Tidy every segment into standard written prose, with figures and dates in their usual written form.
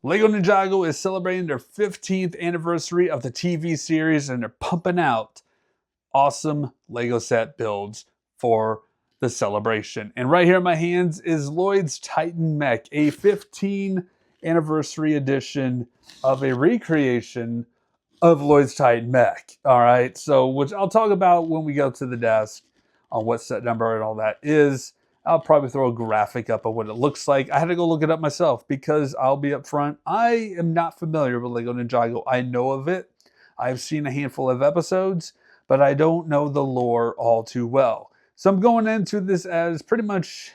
Lego Ninjago is celebrating their 15th anniversary of the TV series, and they're pumping out awesome Lego set builds for the celebration. And right here in my hands is Lloyd's Titan Mech, a 15 anniversary edition of a recreation of Lloyd's Titan Mech. All right, so which I'll talk about when we go to the desk on what set number and all that is. I'll probably throw a graphic up of what it looks like. I had to go look it up myself because I'll be up front. I am not familiar with Lego Ninjago. I know of it. I've seen a handful of episodes, but I don't know the lore all too well. So I'm going into this as pretty much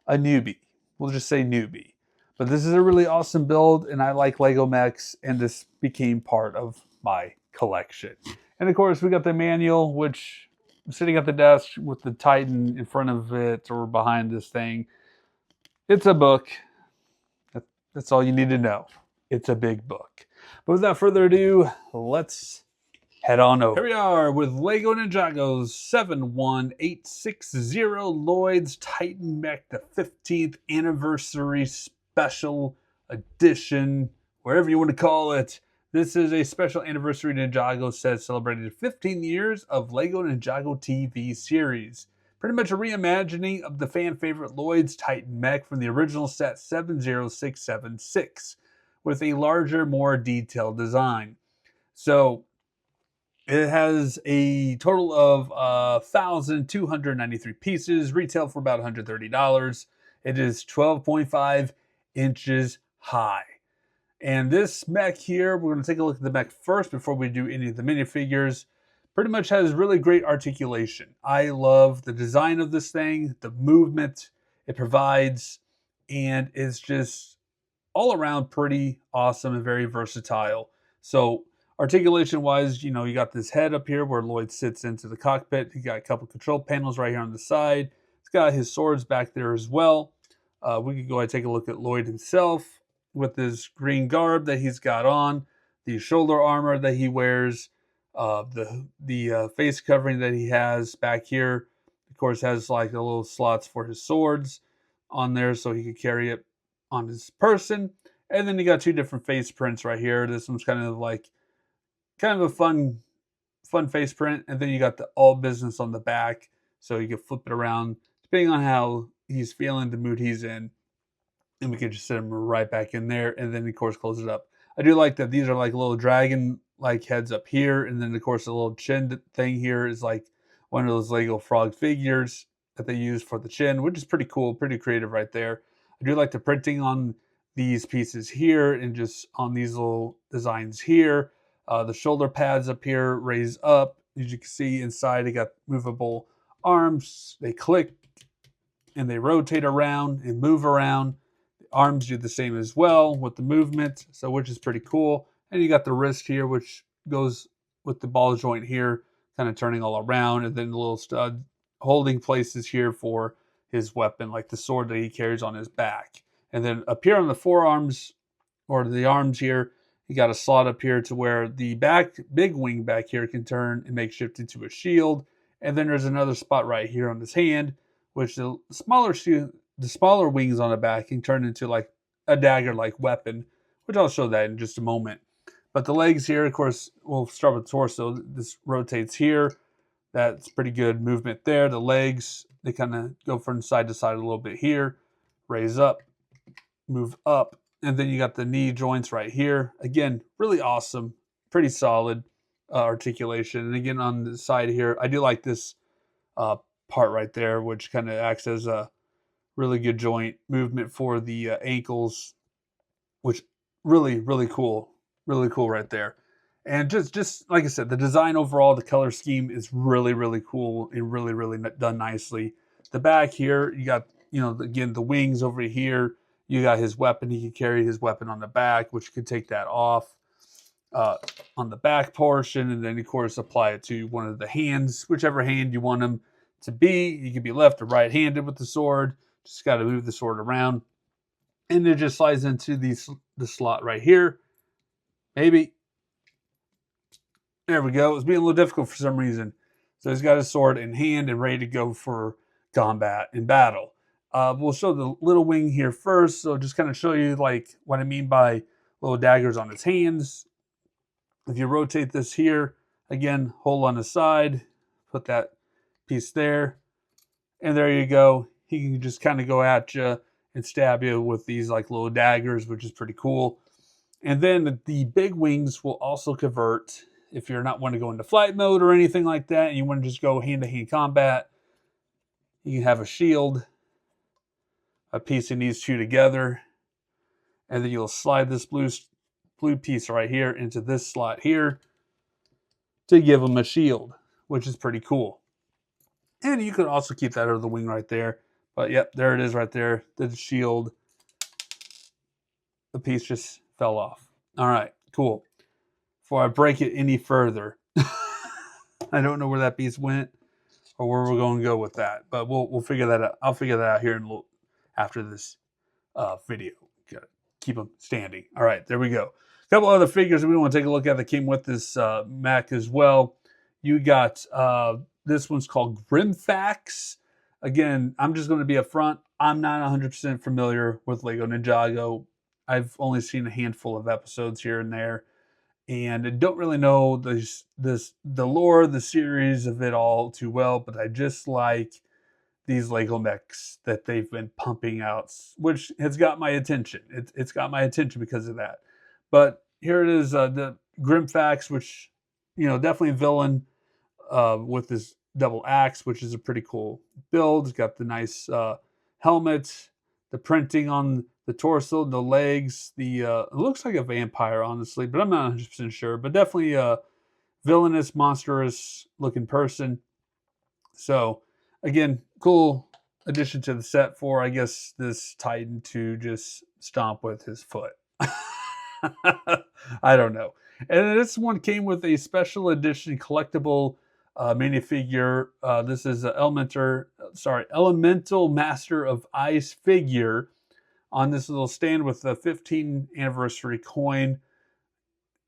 a newbie. We'll just say newbie. But this is a really awesome build, and I like Lego mechs, and this became part of my collection. And of course, we got the manual, which I'm sitting at the desk with the Titan in front of it or behind this thing. It's a book. That's all you need to know. It's a big book. But without further ado, let's head on over. Here we are with Lego Ninjago's 71860 Lloyd's Titan Mech, the 15th anniversary special edition, wherever you want to call it. This is a special anniversary Ninjago set celebrating 15 years of Lego Ninjago TV series. Pretty much a reimagining of the fan favorite Lloyd's Titan Mech from the original set 70676 with a larger, more detailed design. So it has a total of 1,293 pieces, retail for about $130. It is 12.5 inches high. And this mech here, we're going to take a look at the mech first before we do any of the minifigures. Pretty much has really great articulation. I love the design of this thing, the movement it provides, and it's just all around pretty awesome and very versatile. So articulation-wise, you know, you got this head up here where Lloyd sits into the cockpit. You got a couple control panels right here on the side. It's got his swords back there as well. We could go ahead and take a look at Lloyd himself with his green garb that he's got on, the shoulder armor that he wears, the face covering that he has back here. Of course, has like a little slots for his swords on there so he could carry it on his person. And then you got two different face prints right here. This one's kind of a fun face print, and then you got the all business on the back, so you can flip it around depending on how he's feeling, the mood he's in, and we can just set him right back in there, and then of course close it up. I do like that these are like little dragon like heads up here, and then of course the little chin thing here is like one of those Lego frog figures that they use for the chin, which is pretty cool, pretty creative right there. I do like the printing on these pieces here and just on these little designs here. The shoulder pads up here raise up. As you can see inside, they got movable arms. They click and they rotate around and move around. The arms do the same as well with the movement, so which is pretty cool. And you got the wrist here, which goes with the ball joint here, kind of turning all around, and then the little stud holding places here for his weapon, like the sword that he carries on his back. And then up here on the forearms, or the arms here, you got a slot up here to where the big wing back here can turn and make shift into a shield. And then there's another spot right here on his hand, which the smaller wings on the back can turn into like a dagger-like weapon, which I'll show that in just a moment. But the legs here, of course, we'll start with the torso. This rotates here. That's pretty good movement there. The legs, they kind of go from side to side a little bit here. Raise up, move up. And then you got the knee joints right here. Again, really awesome, pretty solid articulation. And again, on the side here, I do like this part right there, which kind of acts as a really good joint movement for the ankles, which really, really cool right there. And just like I said, the design overall, the color scheme is really, really cool and really, really done nicely. The back here, you got, you know, again, the wings over here. You got his weapon. He can carry his weapon on the back, which you can take that off on the back portion, and then, of course, apply it to one of the hands, whichever hand you want him to be. You can be left or right-handed with the sword. Just got to move the sword around. And it just slides into the slot right here. Maybe. There we go. It's being a little difficult for some reason. So he's got his sword in hand and ready to go for combat and battle. We'll show the little wing here first. So just kind of show you like what I mean by little daggers on its hands. If you rotate this here, again, hold on the side, put that piece there, and there you go. He can just kind of go at you and stab you with these like little daggers, which is pretty cool. And then the big wings will also convert if you're not wanting to go into flight mode or anything like that, and you want to just go hand-to-hand combat. You can have a shield, a piece of these two together, and then you'll slide this blue piece right here into this slot here to give them a shield, which is pretty cool. And you could also keep that under the wing right there. But yep, there it is right there. The shield. The piece just fell off. All right, cool. Before I break it any further, I don't know where that piece went or where we're going to go with that, but we'll figure that out. I'll figure that out here in a little, after this video. Gotta keep them standing. All right, there we go. A couple other figures that we want to take a look at that came with this mech as well. You got this one's called Grimfax. Again, I'm just going to be upfront. I'm not 100% familiar with Lego Ninjago. I've only seen a handful of episodes here and there, and I don't really know the lore, the series of it all too well, but I just like these Lego mechs that they've been pumping out, which has got my attention. It's got my attention because of that. But here it is, the Grimfax, which, you know, definitely a villain with this double axe, which is a pretty cool build. It's got the nice helmet, the printing on the torso, the legs, it looks like a vampire, honestly, but I'm not 100% sure. But definitely a villainous, monstrous looking person. So, again, cool addition to the set for, I guess, this Titan to just stomp with his foot. I don't know. And this one came with a special edition collectible minifigure. This is an Elemental Master of Ice figure on this little stand with the 15th anniversary coin.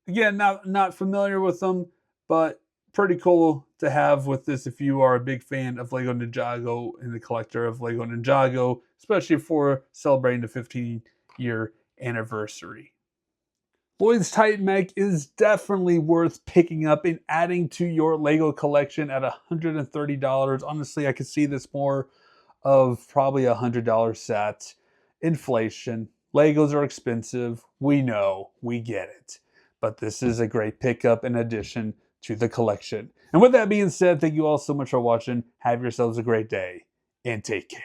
Again, not familiar with them, but pretty cool to have with this if you are a big fan of Lego Ninjago and the collector of Lego Ninjago, especially for celebrating the 15-year anniversary. Lloyds Titan Mech is definitely worth picking up and adding to your Lego collection at $130. Honestly, I could see this more of probably a $100 set. Inflation. Legos are expensive. We know. We get it. But this is a great pickup in addition to the collection. And with that being said, thank you all so much for watching. Have yourselves a great day and take care.